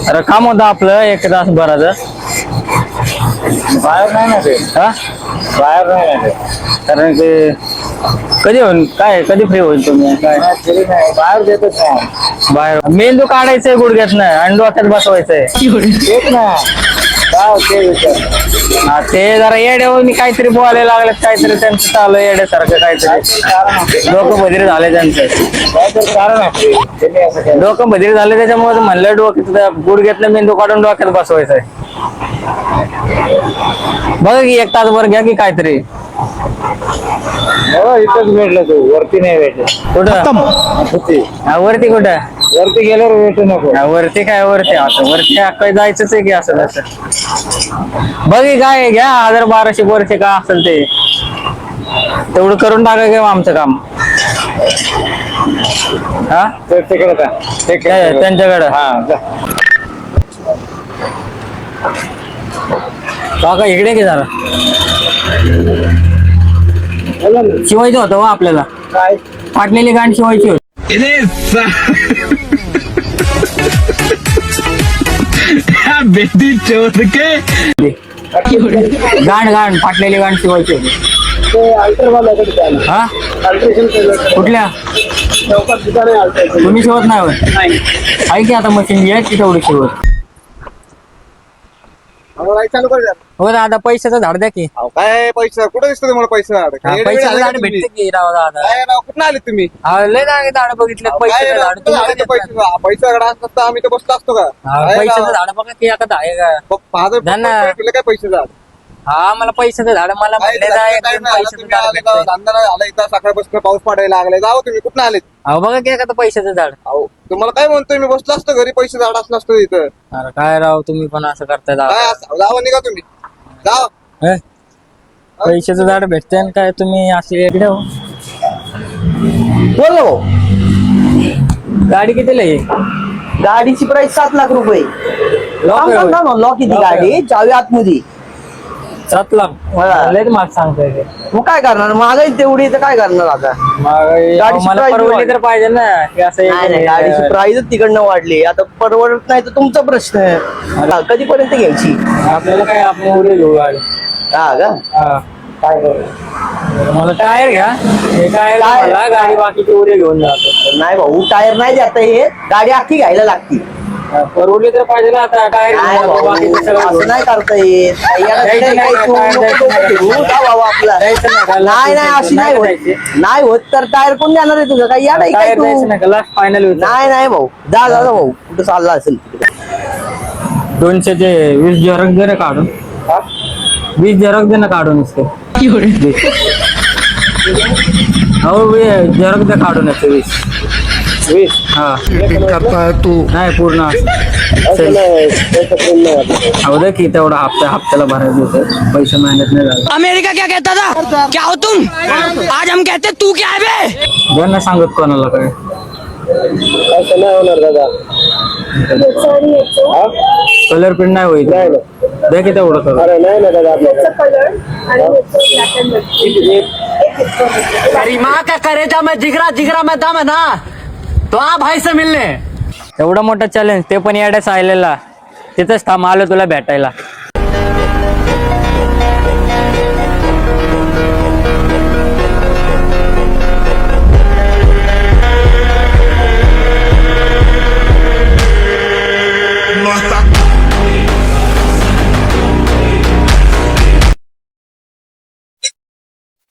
अरे काम होतं आपलं 1 तास भराचं. बाहेर नाही ना ते, हा बाहेर नाही ना ते. कारण की कधी होईल काय कधी फ्री होईल तुम्ही काय तरी नाही बाहेर देतच नाही. बाहेर मेंदू काढायचंय गुडघ्यात नाही आणि डोक्यात बसवायचंय. तेच ना काय होते विचार. हा ते जरा येड्यावर काहीतरी बोलायला लागले काहीतरी त्यांचं चालू येड्यासारखं काहीतरी डोकं बधिर झाले त्यांचं. काय तर कारण आहे त्यांनी असं केलं. डोकं बधिर झाले त्याच्यामुळे म्हणलं डोक्यात गुडघ्यातलं मेंदू काढून डोक्यात बसवायचंय. बघा की 1 तासभर घ्या की काहीतरी. हो इथंच भेटलं तू, वरती नाही भेटलं. कुठं होती वरती कुठं वरती गेल्यावर भेटू नको. वरती काय वरती असं वरती काय जायचंच आहे की असं तसं. बघी काय घ्या 1200 वरचे का असेल ते तेवढं करून टाका किंवा आमचं काम. हा तर तिकडे जा. त्यांच्याकडे हा जा. काका इकडे की जरा शिवायचं होतं वा आपल्याला काय फाटलेली गांड शिवायची होती. बेटी चोर के गांड फाटलेली गांड शिवायची होती. ते अल्ट्रावाल्याकडे जायला. हा अल्ट्रेशन केलं कुठल्या चौकात दुकान आहे अल्ट्रेशन. तुम्ही शिवत नाही होय? नाही आहे की आता मशीन घ्या की तेवढी शिवत. आम्हाला चालू कर जरा. हो दादा पैशाचं झाड द्या की. अहो, काय पैसा कुठं दिसतो तुम्हाला पैसा? पैशाचं झाड भेटते की राव दादा. काय राव कुठं आले तुम्ही? हा, लय जागे झाड बघितले पैशाचं झाड तुम्ही काय देत नाही? पैसा गडा असता आम्ही तर बसलो असतो का? हा, काय पैशाचं राव? झाड बघा की एखादं आहे का. माझं ना, ना. तुला काय पैसे झाड? हा मला पैशाचं झाड मला म्हणले जा एक दोन पैशाचं झाड भेटतंय. धंदा आला इथं सकाळपासून पाऊस पडायला लागलाय. जाऊ तुम्ही कुठं आलेत? अहो बघा की एखादं पैशाचं झाड. अहो तुम्हाला काय म्हणतोय मी बसलो असतो घरी पैसे झाड असलं असतं इथं. अरे काय राव तुम्ही पण असं करताय काय दादा. असं? जावं निघा तुम्ही जाव. हे? पैशाचं झाड भेटतंय आणि काय तुम्ही असे इकडे हो. बोल ना भाऊ. गाडी कितीला आहे? गाडीची प्राइस 7 लाख रुपये. लॉक किती गाडी चावी आतमध्ये. 7 लाख हा. लयच महाग सांगतोय ते. मग काय करणार महागाई तेवढी तर काय करणार आता. गाडीची मला price परवडली वाढली. तर पाहिजे ना की असं नाही नाही, गाडीची प्राइसच तिकडनं वाढली आता परवडत नाही तर तुमचा प्रश्न आहे. हा, कधीपर्यंत घ्यायची आपल्याला काय आपण उडे घेऊ गाडी. हा का हा. काय करू? मला टायर घ्या हे टायर मला गाडी बाकीची उडे घेऊन जातो. नाही भाऊ टायर नाही देता येत गाडी अख्खी घ्यायला लागती. परवडली तर पाहिजे ना आता टायर नाही घेऊन भाऊ, जातो, बाकीचं सगळं असं घेऊन. नाही करता येत. द्यायचं नाही का? टायर द्यायचं नाही का? जा बाबा आपला. द्यायचं नाही का? नाही नाही अशी नाही द्यायची. होत. नाही होत तर टायर कोण देणार आहे तुझं काय या नाही काय टायर तू. द्यायचं नाही का लास्ट फायनल नाही नाही भाऊ जा जा जा भाऊ कुठं चालला असेल 200 चे 20 झेरॉक्स दे ना काढून. 20 झेरॉक्स दे ना काढून इसके. हो झेरॉक्स दे काढून याचे 20 हा करता है तू? नाही पूर्ण हो दे की तेवढा हप्त्याला भरायचं होतं पैसे मेहनत नाही झालं. अमेरिका क्या कहता था? क्या हो तुम? आज हम कहते तू क्या है बे? ज्यांना सांगत कोणाला काय असं नाही होणार दादा. कलर प्रिंट नाही होईल दे की तेवढं करू. अरे नाही ना दादा तेरी माँ का करेजा में जिगरा जिगरा में दम है ना, तो आ भाई से मिलने. एवढं मोठं चॅलेंज ते पण येड्या सायलेला तिथंच थांब आलो तुला भेटायला.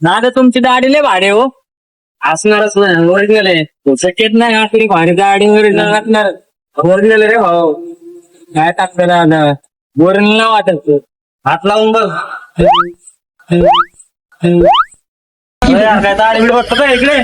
ना तर तुमची दाढी लय भाडे हो. असणारच ना ओरिजिनल आहे शक्यत नाही आपली भारी दाढी ओरिजिनल असणार. ओरिजिनल रे भाऊ काय टाकतं दादा ओरिजिनल वाटत हात लावून बघ. काय दाढी बिड बघतो का इकडे